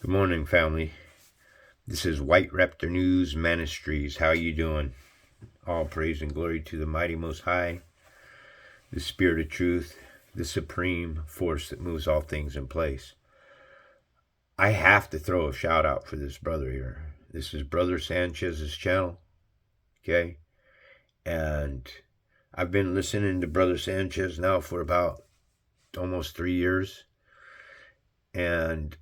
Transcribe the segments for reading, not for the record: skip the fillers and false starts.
Good morning, family. This is White Raptor News Ministries. How you doing? All praise and glory to the mighty Most High, the Spirit of Truth, the supreme force that moves all things in place. I have to throw a shout out for this brother here. This is Brother Sanchez's channel, okay? And I've been listening to Brother Sanchez now for about almost 3 years. And,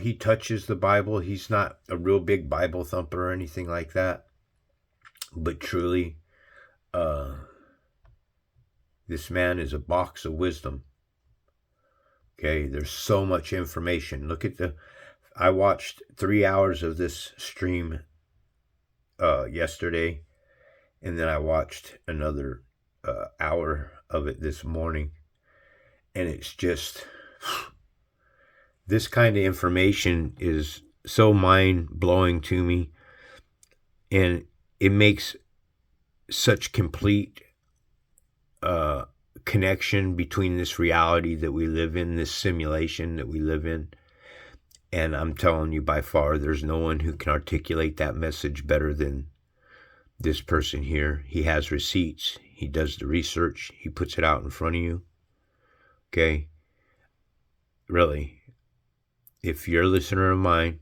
he touches the Bible. He's not a real big Bible thumper or anything like that. But truly, this man is a box of wisdom. Okay, there's so much information. I watched 3 hours of this stream yesterday, and then I watched another hour of it this morning. And it's just, this kind of information is so mind-blowing to me, and it makes such complete connection between this reality that we live in, this simulation that we live in. And I'm telling you, by far, there's no one who can articulate that message better than this person here. He has receipts. He does the research. He puts it out in front of you. Okay? Really, if you're a listener of mine,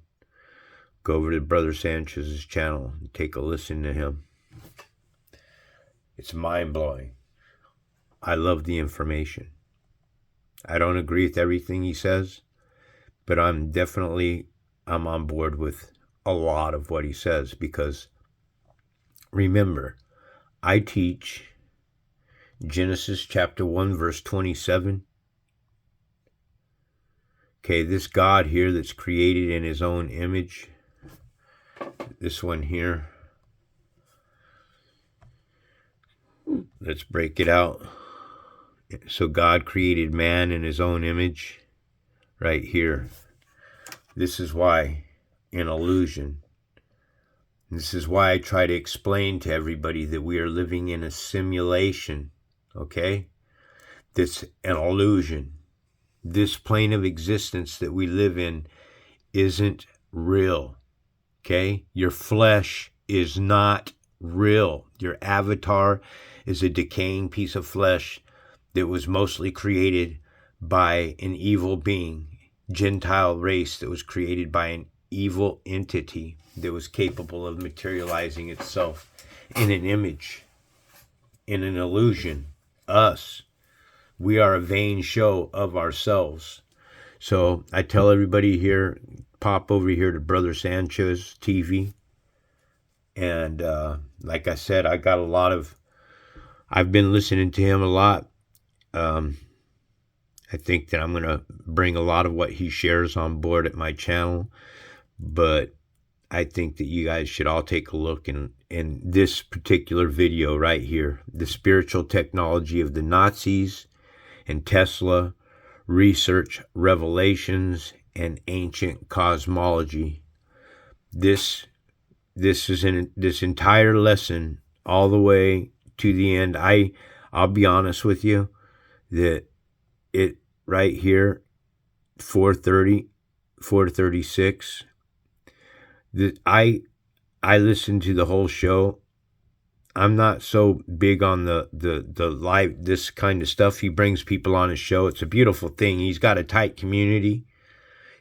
go over to Brother Sanchez's channel and take a listen to him. It's mind-blowing. I love the information. I don't agree with everything he says, but I'm on board with a lot of what he says, because remember, I teach Genesis chapter 1, verse 27. Okay, this God here that's created in his own image, this one here, let's break it out. So God created man in his own image, right here. This is why, an illusion. This is why I try to explain to everybody that we are living in a simulation, okay? That's an illusion. This plane of existence that we live in isn't real, okay? Your flesh is not real. Your avatar is a decaying piece of flesh that was mostly created by an evil being, Gentile race that was created by an evil entity that was capable of materializing itself in an image, in an illusion. Us. We are a vain show of ourselves. So I tell everybody here, pop over here to Brother Sanchez TV. And like I said, I've been listening to him a lot. I think that I'm going to bring a lot of what he shares on board at my channel. But I think that you guys should all take a look in this particular video right here. The spiritual technology of the Nazis and Tesla, research, revelations, and ancient cosmology. This is this entire lesson all the way to the end. I'll be honest with you that it right here, 4:30, 4:36. That I listened to the whole show. I'm not so big on the live, this kind of stuff. He brings people on his show. It's a beautiful thing. He's got a tight community,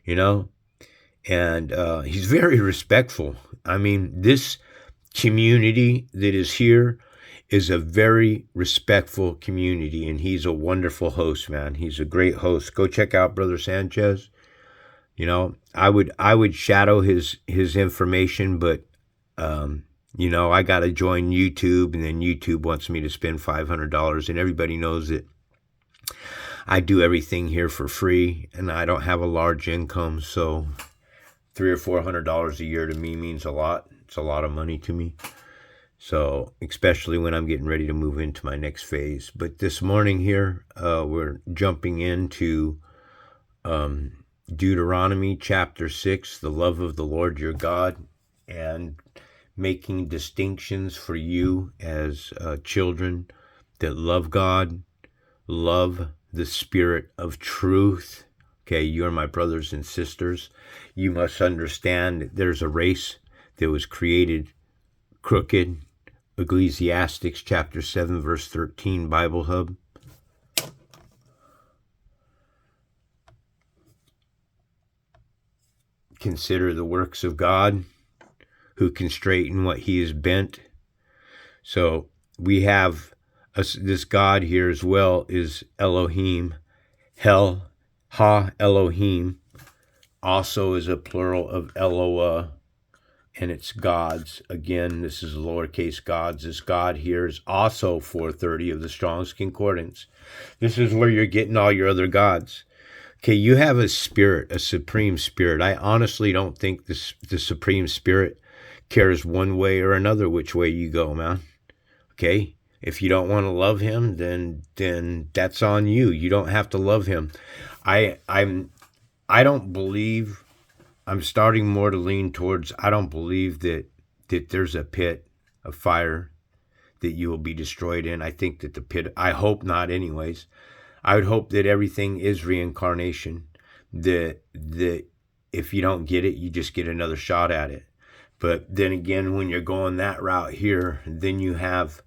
and he's very respectful. I mean, this community that is here is a very respectful community, and he's a wonderful host, man. He's a great host. Go check out Brother Sanchez. I would shadow his information, but I got to join YouTube, and then YouTube wants me to spend $500, and everybody knows that I do everything here for free, and I don't have a large income, so $300 or $400 a year to me means a lot. It's a lot of money to me. So, especially when I'm getting ready to move into my next phase. But this morning here, we're jumping into Deuteronomy chapter 6, the love of the Lord your God, and making distinctions for you as children that love God, love the Spirit of truth, Okay, you are my brothers and sisters. You must understand that there's a race that was created crooked. Ecclesiastes chapter 7, verse 13, Bible Hub. Consider the works of God, who can straighten what he has bent. So we have this God here as well is Elohim. Ha Elohim also is a plural of Eloah, and it's gods. Again, this is lowercase gods. This God here is also 430 of the Strong's Concordance. This is where you're getting all your other gods. Okay, you have a spirit, a supreme spirit. I honestly don't think the supreme spirit cares one way or another which way you go, man. Okay? If you don't want to love him, then that's on you. You don't have to love him. I don't believe, I'm starting more to lean towards, I don't believe that there's a pit of fire that you will be destroyed in. I think that the pit, I hope not anyways. I would hope that everything is reincarnation, that if you don't get it, you just get another shot at it. But then again, when you're going that route here, then you have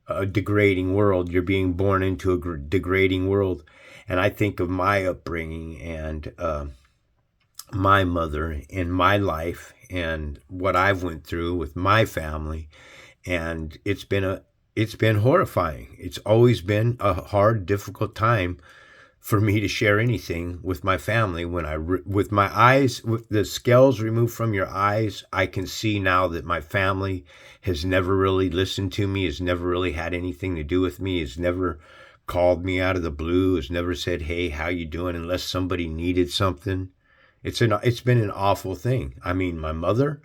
a degrading world. You're being born into a degrading world. And I think of my upbringing and my mother and my life and what I've went through with my family. And it's been horrifying. It's always been a hard, difficult time for me to share anything with my family. With my eyes, with the scales removed from your eyes, I can see now that my family has never really listened to me, has never really had anything to do with me, has never called me out of the blue, has never said, "Hey, how you doing?" unless somebody needed something. It's been an awful thing. I mean, my mother,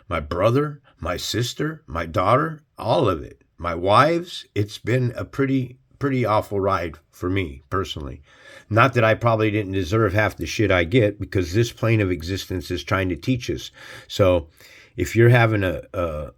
my brother, my sister, my daughter, all of it. My wives, it's been a pretty awful ride for me personally. Not that I probably didn't deserve half the shit I get, because this plane of existence is trying to teach us. So if you're having a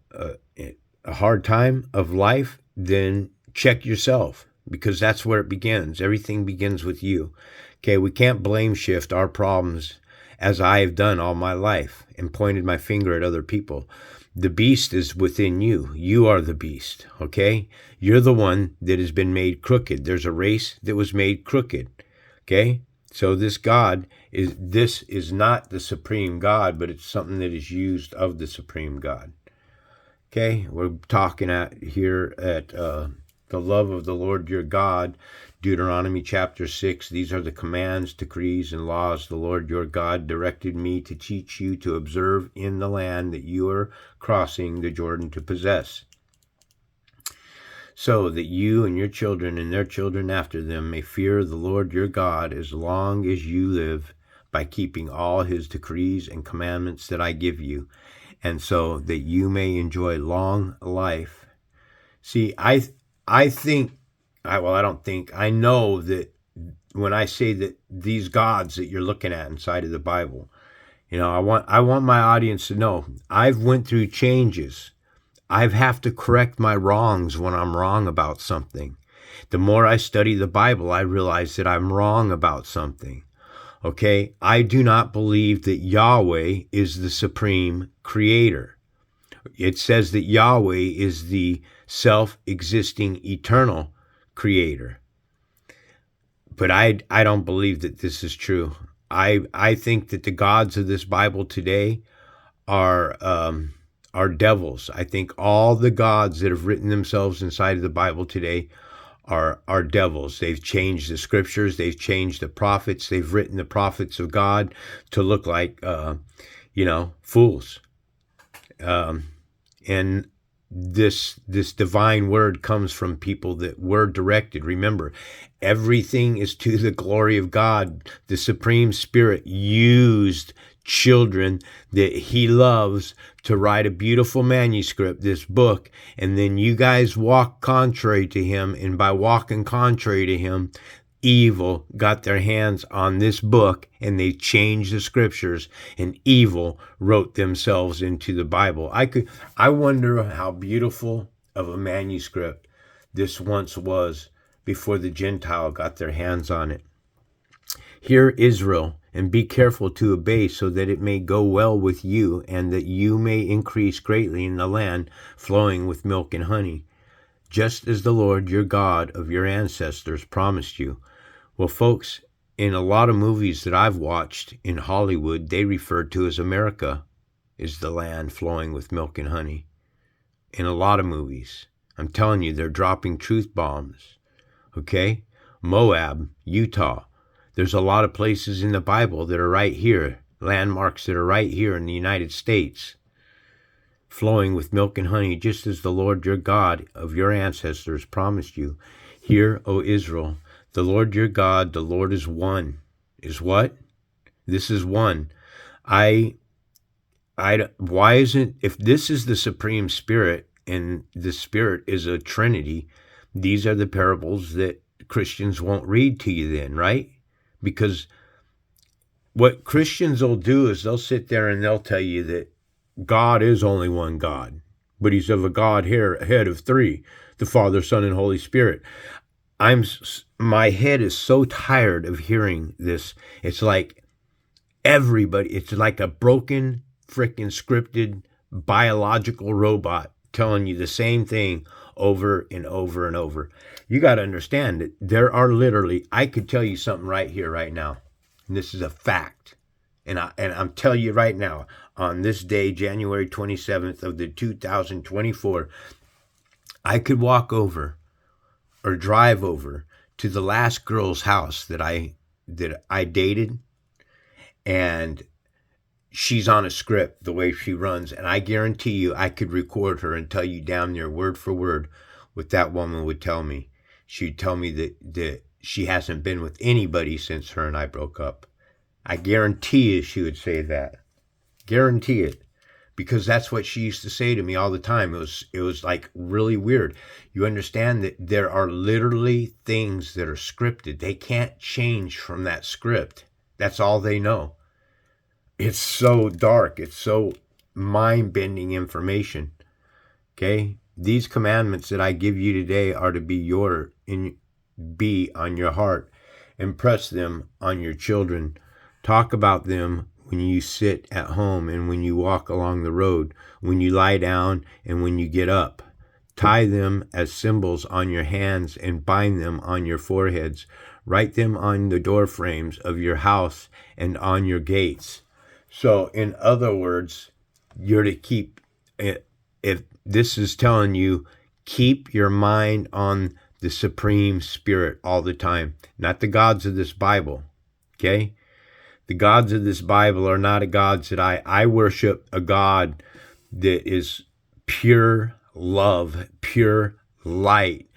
hard time of life, then check yourself, because that's where it begins. Everything begins with you. Okay, we can't blame shift our problems as I have done all my life and pointed my finger at other people. The beast is within you. You are the beast, okay? You're the one that has been made crooked. There's a race that was made crooked, okay? So this is not the supreme God, but it's something that is used of the supreme God. Okay, we're talking here at the love of the Lord your God, Deuteronomy chapter 6. These are the commands, decrees, and laws the Lord your God directed me to teach you to observe in the land that you are crossing the Jordan to possess, so that you and your children and their children after them may fear the Lord your God as long as you live, by keeping all his decrees and commandments that I give you, and so that you may enjoy long life. See, I know that when I say that these gods that you're looking at inside of the Bible, I want my audience to know I've went through changes. I have to correct my wrongs when I'm wrong about something. The more I study the Bible, I realize that I'm wrong about something. Okay, I do not believe that Yahweh is the supreme creator. It says that Yahweh is the self-existing eternal creator. But I don't believe that this is true. I think that the gods of this Bible today are devils. I think all the gods that have written themselves inside of the Bible today are devils. They've changed the scriptures. They've changed the prophets. They've written the prophets of God to look like, fools. And this divine word comes from people that were directed. Remember, everything is to the glory of God. The Supreme Spirit used children that he loves to write a beautiful manuscript, this book, and then you guys walk contrary to him, and by walking contrary to him, evil got their hands on this book, and they changed the scriptures, and evil wrote themselves into the Bible. I wonder how beautiful of a manuscript this once was before the Gentile got their hands on it. Here Israel and be careful to obey, so that it may go well with you, and that you may increase greatly in the land flowing with milk and honey, just as the Lord your God of your ancestors promised you. Well, folks, in a lot of movies that I've watched in Hollywood, they refer to as America is the land flowing with milk and honey. In a lot of movies. I'm telling you, they're dropping truth bombs. Okay? Moab, Utah. There's a lot of places in the Bible that are right here, landmarks that are right here in the United States, flowing with milk and honey, just as the Lord your God of your ancestors promised you. Hear, O Israel, the Lord your God, the Lord is one. Is what? This is one. Why isn't, if this is the Supreme Spirit and the Spirit is a Trinity, these are the parables that Christians won't read to you then, right? Because what Christians will do is they'll sit there and they'll tell you that God is only one God, but he's of a Godhead of three, the Father, Son, and Holy Spirit. My head is so tired of hearing this. It's like it's like a broken, freaking scripted biological robot telling you the same thing over and over and over. You got to understand that there are literally, I could tell you something right here, right now, and this is a fact. And I'm telling you right now, on this day, January 27th of the 2024, I could walk over or drive over to the last girl's house that I dated, and she's on a script the way she runs, and I guarantee you I could record her and tell you damn near word for word what that woman would tell me. She'd tell me that she hasn't been with anybody since her and I broke up. I guarantee you she would say that. Guarantee it. Because that's what she used to say to me all the time. It was like really weird. You understand that there are literally things that are scripted. They can't change from that script. That's all they know. It's so dark. It's so mind-bending information. Okay? These commandments that I give you today are to be on your heart. Impress them on your children. Talk about them when you sit at home and when you walk along the road, when you lie down and when you get up. Tie them as symbols on your hands and bind them on your foreheads. Write them on the door frames of your house and on your gates. So, in other words, you're to keep, if this is telling you, keep your mind on the Supreme Spirit all the time, not the gods of this Bible, okay? The gods of this Bible are not a gods that I worship a God that is pure love, pure light,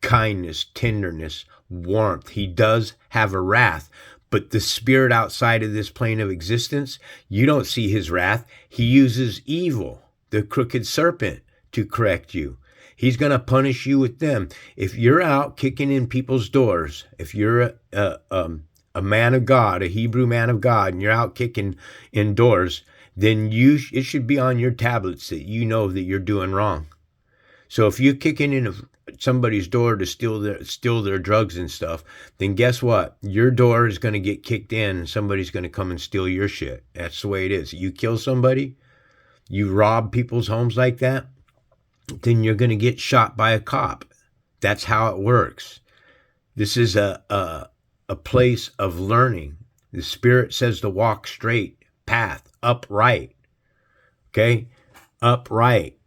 kindness, tenderness, warmth. He does have a wrath, but the spirit outside of this plane of existence, you don't see his wrath. He uses evil, the crooked serpent, to correct you. He's going to punish you with them. If you're out kicking in people's doors, if you're a man of God, a Hebrew man of God, and you're out kicking indoors, then it should be on your tablets that you know that you're doing wrong. So if you're kicking in somebody's door to steal their drugs and stuff, then guess what? Your door is going to get kicked in and somebody's going to come and steal your shit. That's the way it is. You kill somebody, you rob people's homes like that, then you're going to get shot by a cop. That's how it works. This is a place of learning. The Spirit says to walk straight path, upright. Okay? Upright.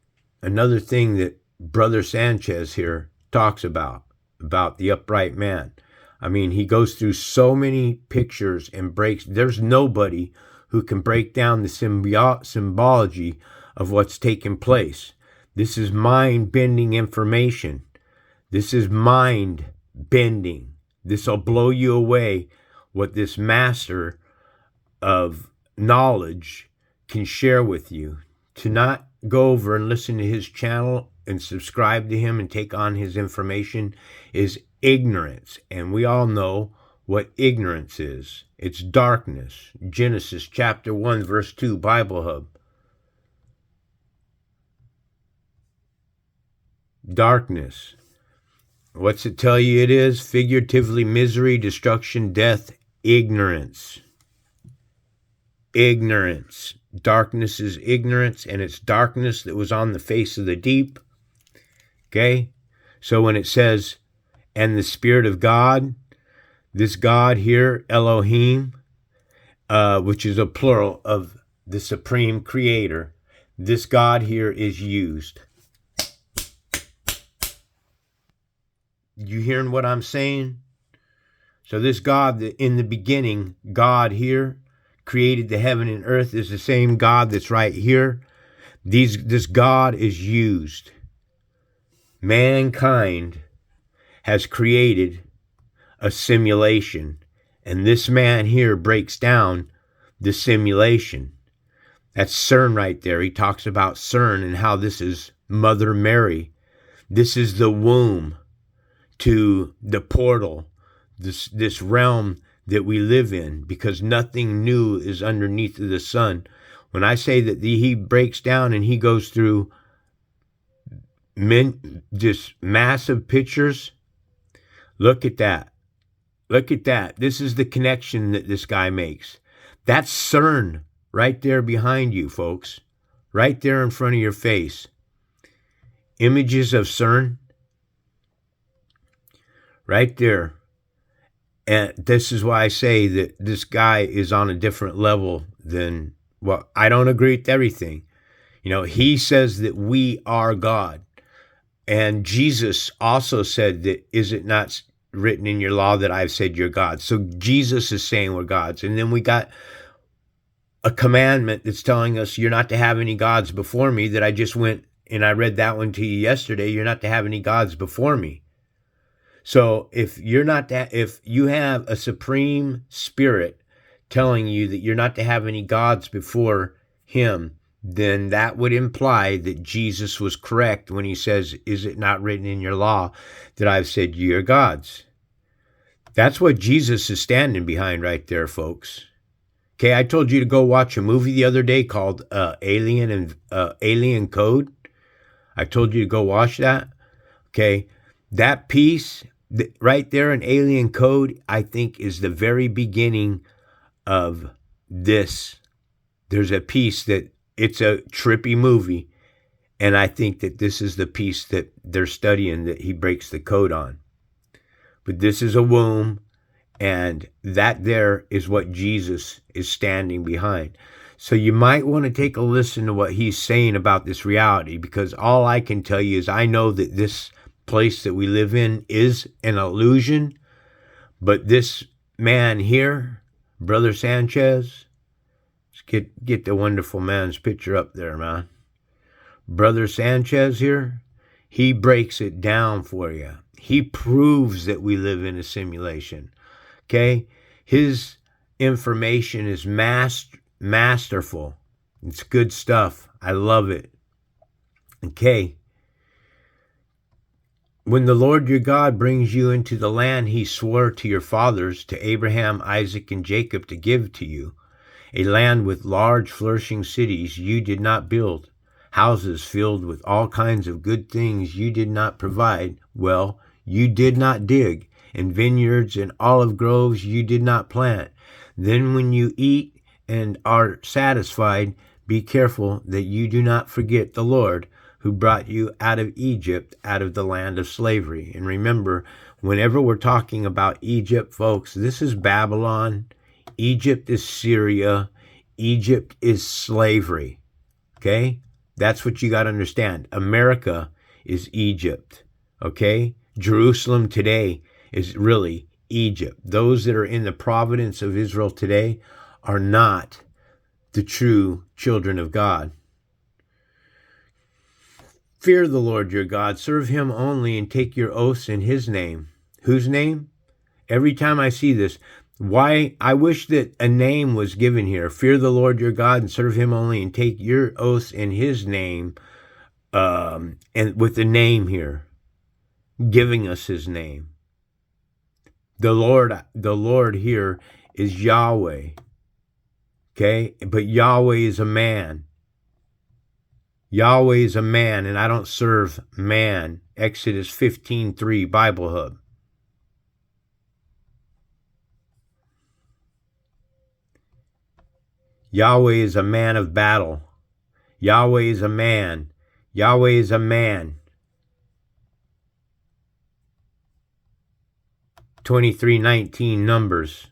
Another thing that Brother Sanchez here talks about the upright man. I mean, he goes through so many pictures and breaks. There's nobody who can break down the symbology of what's taking place. This is mind-bending information. This is mind-bending. This will blow you away what this master of knowledge can share with you. To not go over and listen to his channel and subscribe to him and take on his information is ignorance. And we all know what ignorance is. It's darkness. Genesis chapter 1, verse 2, Bible Hub. Darkness. What's it tell you it is? Figuratively, misery, destruction, death, ignorance. ignorance. Darkness is ignorance, and it's darkness that was on the face of the deep. Okay? So when it says, and the Spirit of God, this God here, Elohim, which is a plural of the supreme creator, this God here is used. You hearing what I'm saying? So this God, in the beginning, God here, created the heaven and earth, is the same God that's right here. This God is used. Mankind has created a simulation, and this man here breaks down the simulation. That's CERN right there. He talks about CERN and how this is Mother Mary. This is the womb to the portal, this realm that we live in, because nothing new is underneath of the sun. When I say that he breaks down and he goes through just massive pictures, look at that. Look at that. This is the connection that this guy makes. That's CERN right there behind you, folks. Right there in front of your face. Images of CERN. Right there. And this is why I say that this guy is on a different level than, well, I don't agree with everything. You know, he says that we are God. And Jesus also said that, is it not written in your law that I've said you're God? So Jesus is saying we're gods. And then we got a commandment that's telling us you're not to have any gods before me, that I just went and I read that one to you yesterday. You're not to have any gods before me. So if you have a supreme spirit telling you that you're not to have any gods before him, then that would imply that Jesus was correct when he says, is it not written in your law that I've said you're gods? That's what Jesus is standing behind right there, folks. Okay, I told you to go watch a movie the other day called Alien Code. I told you to go watch that. Okay, that piece right there in Alien Code, I think, is the very beginning of this. There's a piece that it's a trippy movie, and I think that this is the piece that they're studying that he breaks the code on. But this is a womb, and that there is what Jesus is standing behind. So you might want to take a listen to what he's saying about this reality, because all I can tell you is I know that this place that we live in is an illusion, but this man here, Brother Sanchez, let's get the wonderful man's picture up there, man. Brother Sanchez here, he breaks it down for you. He proves that we live in a simulation. Okay? His information is masterful. It's good stuff. I love it. Okay? When the Lord your God brings you into the land he swore to your fathers, to Abraham, Isaac, and Jacob, to give to you, a land with large flourishing cities you did not build, houses filled with all kinds of good things you did not provide, well, you did not dig, and vineyards and olive groves you did not plant. Then when you eat and are satisfied, be careful that you do not forget the Lord who brought you out of Egypt, out of the land of slavery. And remember, whenever we're talking about Egypt, folks, this is Babylon. Egypt is Syria. Egypt is slavery. Okay? That's what you got to understand. America is Egypt. Okay? Jerusalem today is really Egypt. Those that are in the providence of Israel today are not the true children of God. Fear the Lord your God, serve him only, and take your oaths in his name. Whose name? Every time I see this, why I wish that a name was given here. Fear the Lord your God and serve him only, and take your oaths in his name, and with the name here, giving us his name. The Lord here is Yahweh. Okay? But Yahweh is a man. Yahweh is a man, and I don't serve man. Exodus 15:3, Bible Hub. Yahweh is a man of battle. Yahweh is a man. Yahweh is a man. 23:19 Numbers.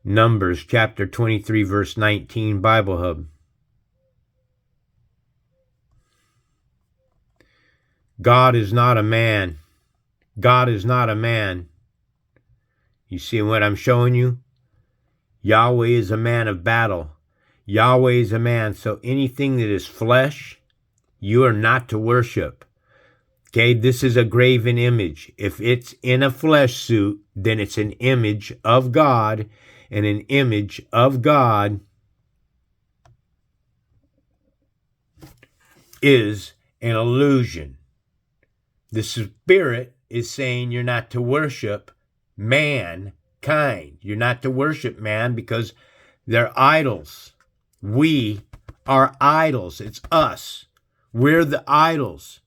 Numbers chapter 23 verse 19 Bible Hub. God is not a man. God is not a man. You see what I'm showing you? Yahweh is a man of battle. Yahweh is a man. So anything that is flesh, you are not to worship. Okay, this is a graven image. If it's in a flesh suit, then it's an image of God, and an image of God is an illusion. The Spirit is saying you're not to worship mankind. You're not to worship man because they're idols. We are idols. It's us. We're the idols.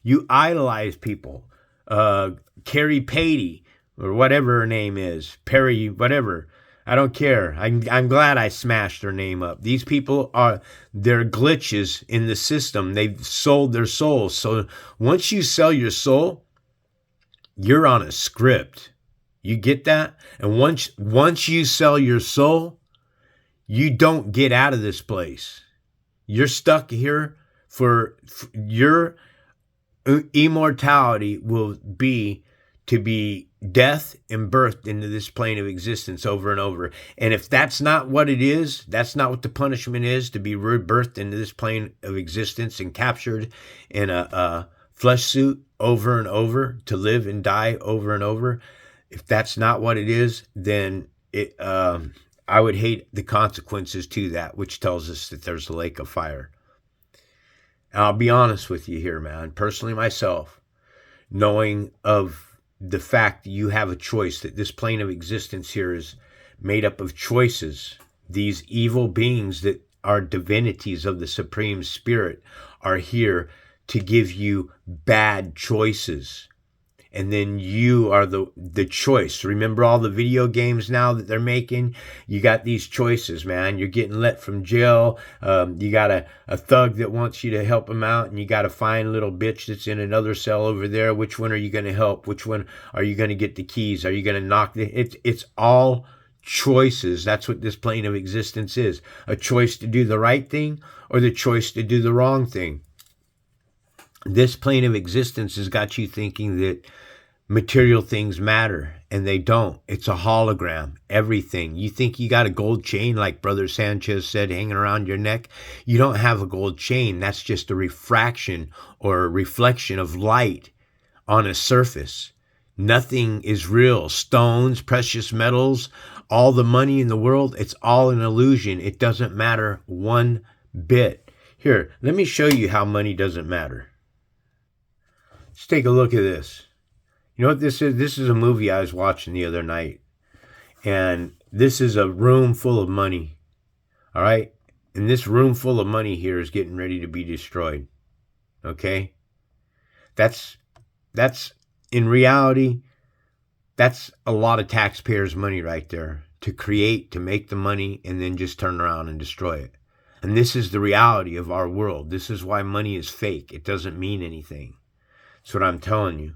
You idolize people. Carrie Patey, or whatever her name is. Perry, whatever. I don't care. I'm glad I smashed her name up. These people they're glitches in the system. They've sold their souls. So once you sell your soul, you're on a script. You get that? And once you sell your soul, you don't get out of this place. You're stuck here for your immortality will be to be death and birthed into this plane of existence over and over. And if that's not what it is, that's not what the punishment is, to be rebirthed into this plane of existence and captured in a flesh suit over and over, to live and die over and over. If that's not what it is, then I would hate the consequences to that, which tells us that there's a lake of fire. And I'll be honest with you here, man. Personally, myself, knowing of the fact that you have a choice, that this plane of existence here is made up of choices. These evil beings that are divinities of the Supreme Spirit are here to give you bad choices. And then you are the choice. Remember all the video games now that they're making? You got these choices, man. You're getting let from jail. You got a thug that wants you to help him out, and you got a fine little bitch that's in another cell over there. Which one are you going to help? Which one are you going to get the keys? Are you going to knock it's all choices. That's what this plane of existence is. A choice to do the right thing or the choice to do the wrong thing. This plane of existence has got you thinking that material things matter, and they don't. It's a hologram. Everything. You think you got a gold chain, like Brother Sanchez said, hanging around your neck? You don't have a gold chain. That's just a refraction or a reflection of light on a surface. Nothing is real. Stones, precious metals, all the money in the world, it's all an illusion. It doesn't matter one bit. Here, let me show you how money doesn't matter. Let's take a look at this. You know what this is? This is a movie I was watching the other night. And this is a room full of money. All right? And this room full of money here is getting ready to be destroyed. Okay? That's in reality, that's a lot of taxpayers' money right there to create, to make the money, and then just turn around and destroy it. And this is the reality of our world. This is why money is fake. It doesn't mean anything. That's what I'm telling you.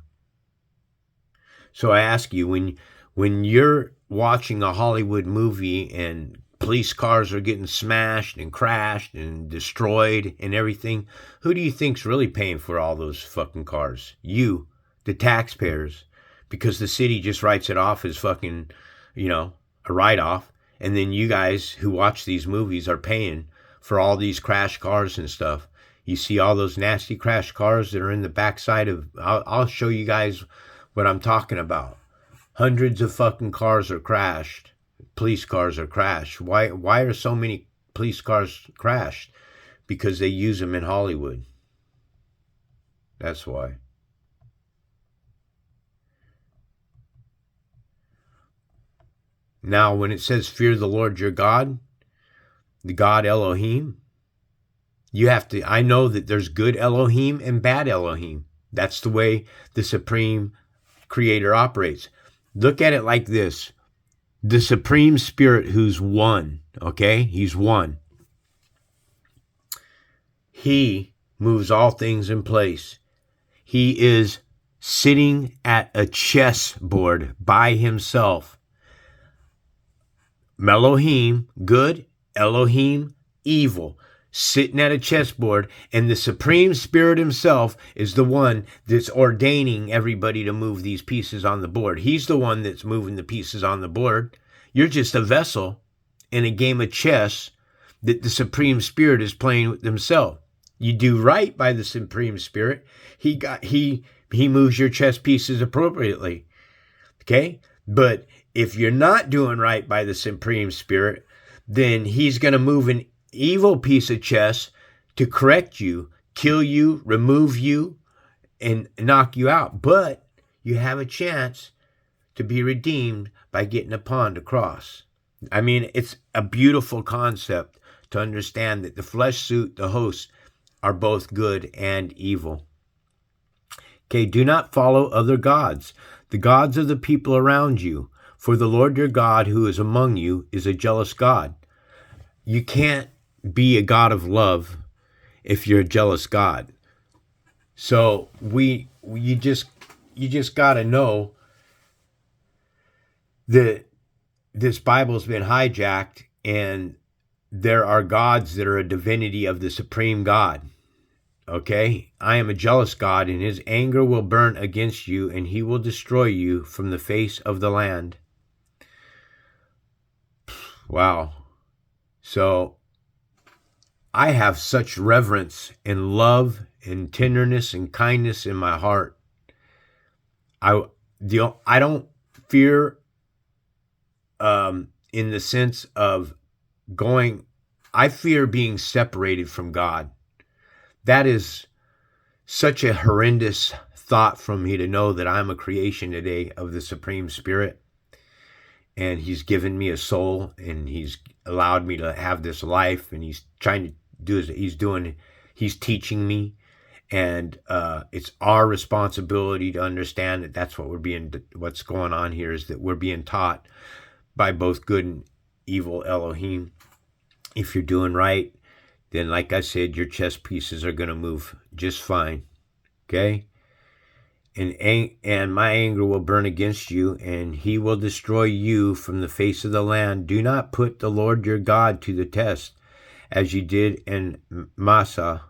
So I ask you, when you're watching a Hollywood movie and police cars are getting smashed and crashed and destroyed and everything, who do you think's really paying for all those fucking cars? You, the taxpayers, because the city just writes it off as fucking, a write-off. And then you guys who watch these movies are paying for all these crash cars and stuff. You see all those nasty crash cars that are in the backside of, I'll show you guys what I'm talking about. Hundreds of fucking cars are crashed. Police cars are crashed. Why are so many police cars crashed? Because they use them in Hollywood. That's why. Now, when it says fear the Lord your God, the God Elohim, you have to, I know that there's good Elohim and bad Elohim. That's the way the Supreme Creator operates. Look at it like this. The Supreme Spirit who's one, okay? He's one. He moves all things in place. He is sitting at a chessboard by himself. Elohim, good. Elohim, evil. Sitting at a chessboard, and the Supreme Spirit himself is the one that's ordaining everybody to move these pieces on the board. He's the one that's moving the pieces on the board. You're just a vessel in a game of chess that the Supreme Spirit is playing with himself. You do right by the Supreme Spirit. He moves your chess pieces appropriately. Okay? But if you're not doing right by the Supreme Spirit, then he's going to move an evil piece of chess to correct you, kill you, remove you, and knock you out. But you have a chance to be redeemed by getting a pawn to cross. I mean, it's a beautiful concept to understand that the flesh suit, the hosts, are both good and evil. Okay, do not follow other gods, the gods of the people around you, for the Lord your God who is among you is a jealous God. You can't be a God of love if you're a jealous God. So you just got to know that this Bible's been hijacked, and there are gods that are a divinity of the supreme God. Okay? I am a jealous God, and his anger will burn against you, and he will destroy you from the face of the land. Wow. So I have such reverence and love and tenderness and kindness in my heart. I don't fear in the sense of I fear being separated from God. That is such a horrendous thought from me, to know that I'm a creation today of the Supreme Spirit, and he's given me a soul, and he's allowed me to have this life, and he's trying to do he's teaching me, and it's our responsibility to understand that that's what's going on here, is that we're being taught by both good and evil Elohim. If you're doing right, then like I said, your chess pieces are going to move just fine. Okay? And my anger will burn against you, and he will destroy you from the face of the land. Do not put the Lord your God to the test, as you did in Massah.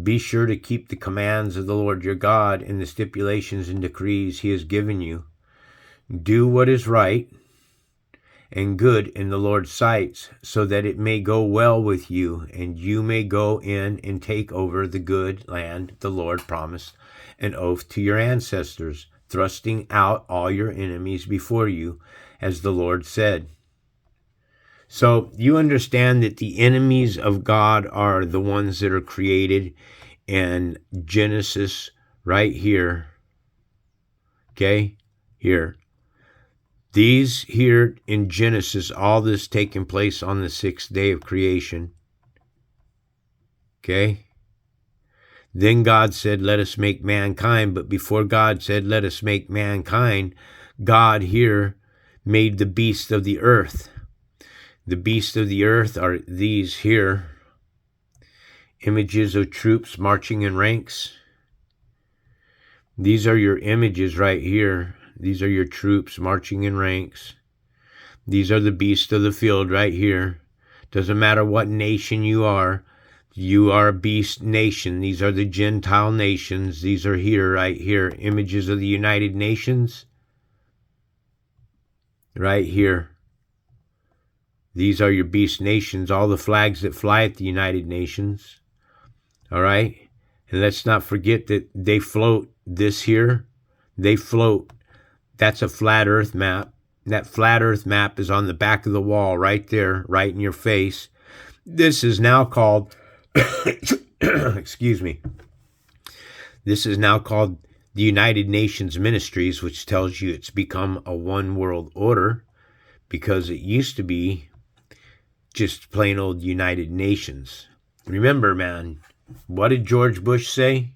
Be sure to keep the commands of the Lord your God and the stipulations and decrees he has given you. Do what is right and good in the Lord's sight, so that it may go well with you, and you may go in and take over the good land the Lord promised an oath to your ancestors, thrusting out all your enemies before you, as the Lord said. So you understand that the enemies of God are the ones that are created in Genesis right here. Okay? Here. These here in Genesis, all this taking place on the 6th day of creation. Okay? Then God said, let us make mankind. But before God said, let us make mankind, God here made the beasts of the earth. The beasts of the earth are these here. Images of troops marching in ranks. These are your images right here. These are your troops marching in ranks. These are the beasts of the field right here. Doesn't matter what nation you are a beast nation. These are the Gentile nations. These are here, right here. Images of the United Nations. Right here. These are your beast nations, all the flags that fly at the United Nations. All right? And let's not forget that they float. This here, they float. That's a flat earth map. That flat earth map is on the back of the wall right there, right in your face. This is now called, excuse me, this is now called the United Nations Ministries, which tells you it's become a one world order, because it used to be just plain old United Nations. Remember, man, what did George Bush say?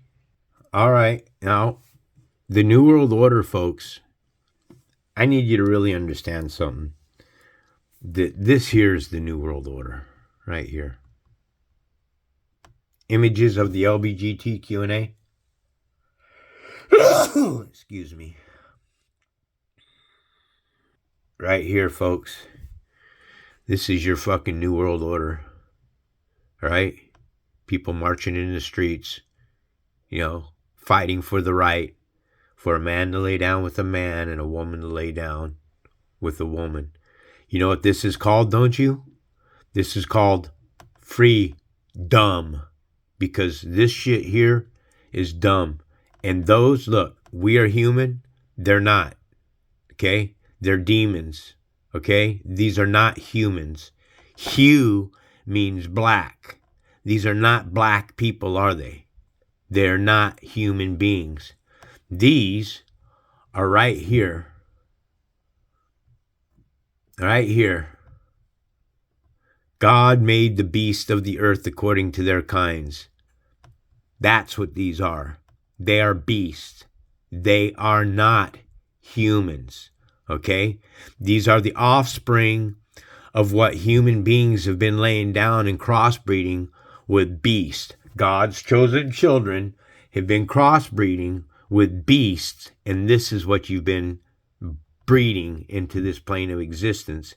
All right, now, the New World Order, folks, I need you to really understand something. This here is the New World Order, right here. Images of the LBGTQ&A. Excuse me. Right here, folks. This is your fucking New World Order. Right? People marching in the streets, fighting for the right for a man to lay down with a man and a woman to lay down with a woman. You know what this is called, don't you? This is called free dumb. Because this shit here is dumb. And those, look, we are human. They're not. Okay? They're demons. Okay? These are not humans. Hue means black. These are not black people, are they? They're not human beings. These are right here. Right here. God made the beasts of the earth according to their kinds. That's what these are. They are beasts. They are not humans. Okay? These are the offspring of what human beings have been laying down and crossbreeding with beasts. God's chosen children have been crossbreeding with beasts, and this is what you've been breeding into this plane of existence,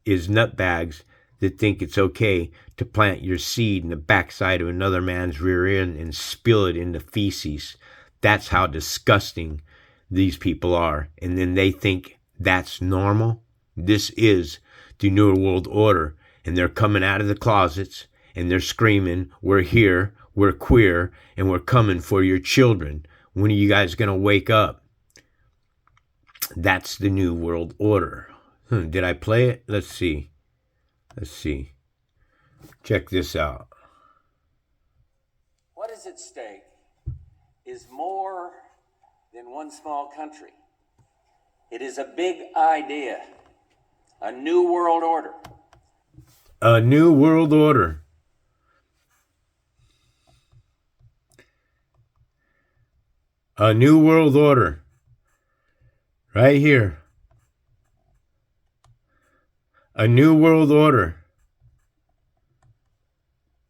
is nutbags that think it's okay to plant your seed in the backside of another man's rear end and spill it into feces. That's how disgusting these people are. And then they think that's normal. This is the New World Order. And they're coming out of the closets and they're screaming, we're here, we're queer, and we're coming for your children. When are you guys going to wake up? That's the New World Order. Did I play it? Let's see. Check this out. What is at stake is more than one small country. It is a big idea. A new world order. A new world order. A new world order. Right here. A new world order.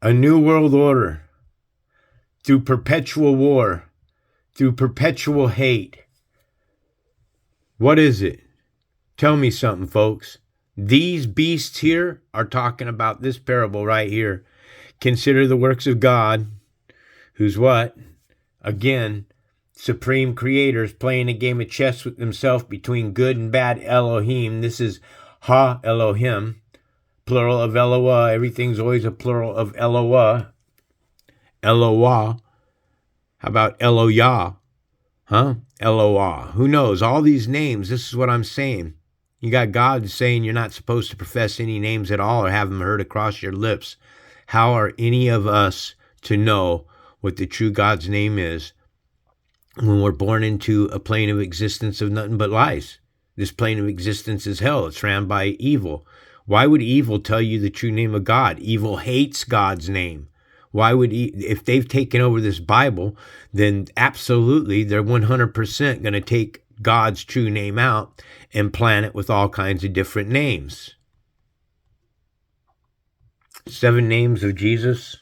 A new world order. Through perpetual war. Through perpetual hate. What is it? Tell me something, folks. These beasts here are talking about this parable right here. Consider the works of God, who's what? Again, supreme creators playing a game of chess with themselves between good and bad Elohim. This is Ha Elohim, plural of Eloah. Everything's always a plural of Eloah. Eloah. How about Eloyah? Huh? Eloah. Who knows? All these names, this is what I'm saying. You got God saying you're not supposed to profess any names at all or have them heard across your lips. How are any of us to know what the true God's name is when we're born into a plane of existence of nothing but lies? This plane of existence is hell. It's ran by evil. Why would evil tell you the true name of God? Evil hates God's name. Why would if they've taken over this Bible, then absolutely they're 100% going to take God's true name out and plant it with all kinds of different names. 7 names of Jesus.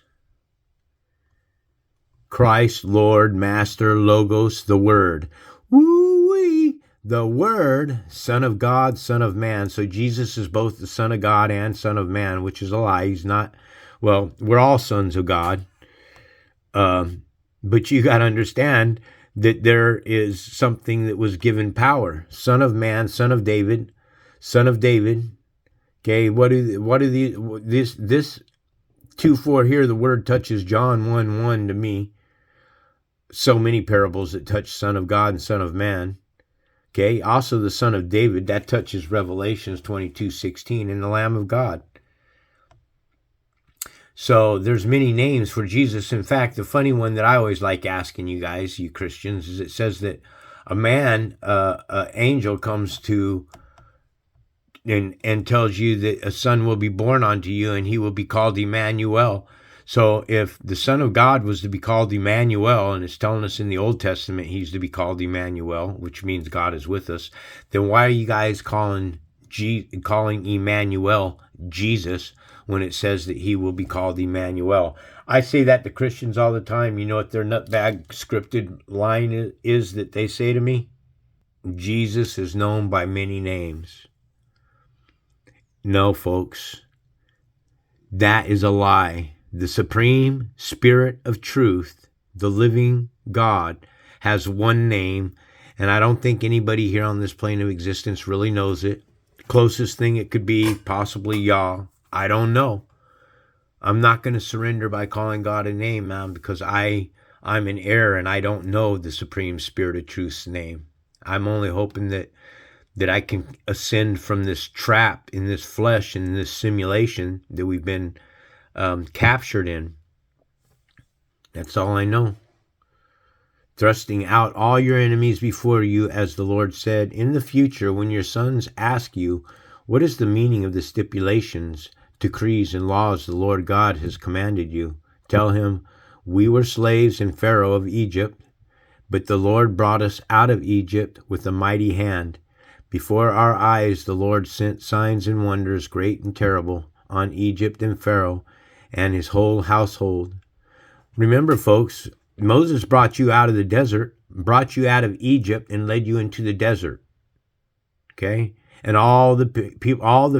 Christ, Lord, Master, Logos, the Word. Woo-wee! The Word, Son of God, Son of Man. So Jesus is both the Son of God and Son of Man, which is a lie. He's not. Well, we're all sons of God. But you got to understand that there is something that was given power. Son of Man, Son of David, Son of David. Okay, this 2:4 here, the word touches John 1:1 to me. So many parables that touch Son of God and Son of Man. Okay, also the Son of David, that touches Revelations 22:16 and the Lamb of God. So there's many names for Jesus. In fact, the funny one that I always like asking you guys, you Christians, is it says that a man, an angel comes to and tells you that a son will be born unto you and he will be called Emmanuel. So if the Son of God was to be called Emmanuel, and it's telling us in the Old Testament he's to be called Emmanuel, which means God is with us, then why are you guys calling Emmanuel Jesus when it says that he will be called Emmanuel? I say that to Christians all the time. You know what their nutbag scripted line is that they say to me? Jesus is known by many names. No, folks. That is a lie. The Supreme Spirit of Truth, the living God, has one name, and I don't think anybody here on this plane of existence really knows it. Closest thing it could be, possibly Yah. I don't know. I'm not going to surrender by calling God a name, man, because I'm in error and I don't know the Supreme Spirit of Truth's name. I'm only hoping that I can ascend from this trap in this flesh and in this simulation that we've been captured in. That's all I know. Thrusting out all your enemies before you, as the Lord said. In the future, when your sons ask you, what is the meaning of the stipulations, decrees, and laws the Lord God has commanded you? Tell him, we were slaves in Pharaoh of Egypt, but the Lord brought us out of Egypt with a mighty hand. Before our eyes the Lord sent signs and wonders great and terrible on Egypt and Pharaoh and his whole household. Remember, folks, Moses brought you out of the desert, brought you out of Egypt, and led you into the desert. Okay? And all the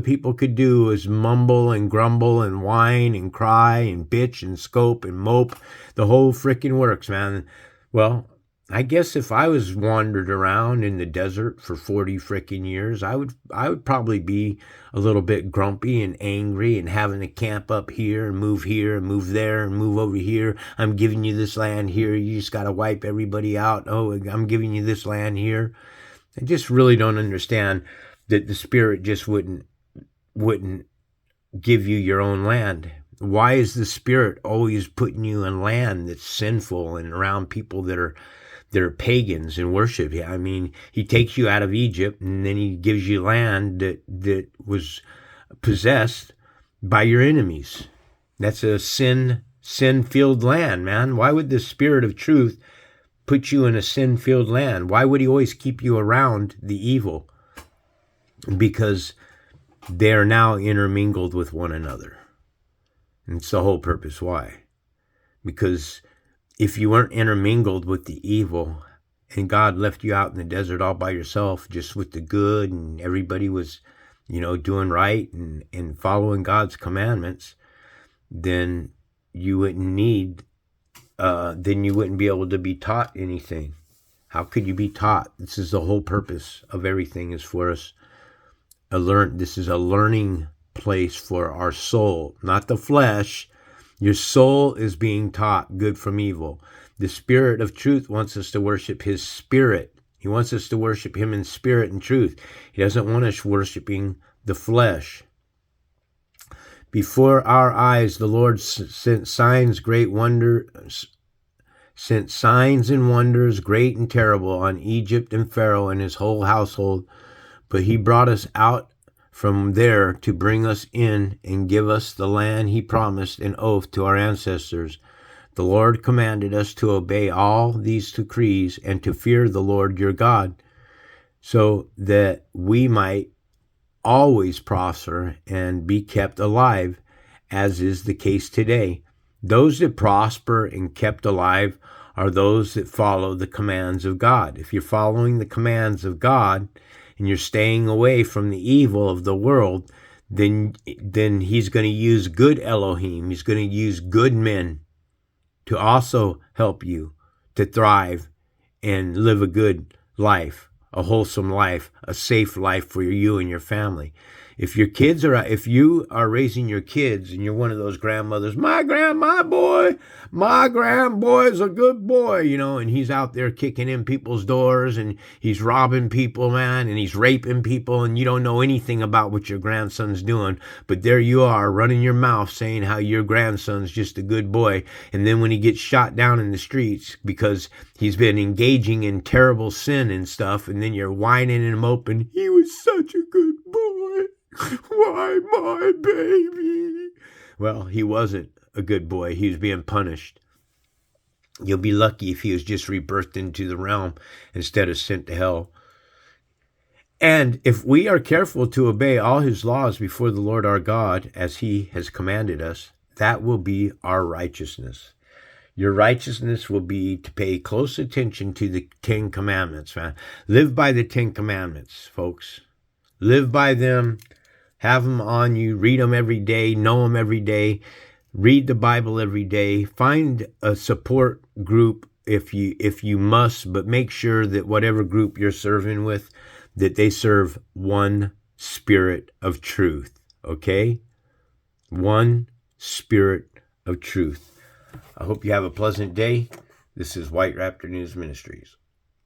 people could do was mumble and grumble and whine and cry and bitch and scope and mope. The whole freaking works, man. Well, I guess if I was wandered around in the desert for 40 freaking years, I would probably be a little bit grumpy and angry and having to camp up here and move there and move over here. I'm giving you this land here. You just got to wipe everybody out. Oh, I'm giving you this land here. I just really don't understand that the Spirit just wouldn't give you your own land. Why is the Spirit always putting you in land that's sinful and around people that are pagans and worship? I mean, he takes you out of Egypt and then he gives you land that was possessed by your enemies. That's a sin-filled land, man. Why would the Spirit of Truth put you in a sin-filled land? Why would he always keep you around the evil? Because they are now intermingled with one another. And it's the whole purpose why. Because if you weren't intermingled with the evil and God left you out in the desert all by yourself, just with the good, and everybody was, doing right and following God's commandments, then you wouldn't be able to be taught anything. How could you be taught? This is the whole purpose of everything, is for us this is a learning place for our soul, not the flesh. Your soul is being taught good from evil. The Spirit of Truth wants us to worship his Spirit. He wants us to worship him in spirit and truth. He doesn't want us worshiping the flesh. Before our eyes, the Lord sent signs and wonders great and terrible on Egypt and Pharaoh and his whole household. But he brought us out from there to bring us in and give us the land he promised in oath to our ancestors. The Lord commanded us to obey all these decrees and to fear the Lord your God, so that we might always prosper and be kept alive, as is the case today. Those that prosper and kept alive are those that follow the commands of God. If you're following the commands of God and you're staying away from the evil of the world, then he's going to use good Elohim. He's going to use good men to also help you to thrive and live a good life, a wholesome life, a safe life for you and your family. If you are raising your kids and you're one of those grandmothers, my grandboy is a good boy, and he's out there kicking in people's doors and he's robbing people, man, and he's raping people, and you don't know anything about what your grandson's doing, but there you are running your mouth saying how your grandson's just a good boy, and then when he gets shot down in the streets because he's been engaging in terrible sin and stuff, and then you're whining and moping, he was such a good boy. Why, my baby? Well, he wasn't a good boy. He was being punished. You'll be lucky if he was just rebirthed into the realm instead of sent to hell. And if we are careful to obey all his laws before the Lord our God, as he has commanded us, that will be our righteousness. Your righteousness will be to pay close attention to the 10 commandments, man. Live by the 10 commandments, folks. Live by them. Have them on you. Read them every day. Know them every day. Read the Bible every day. Find a support group if you must, but make sure that whatever group you're serving with, that they serve one spirit of truth. Okay? One spirit of truth. I hope you have a pleasant day. This is White Raptor News Ministries.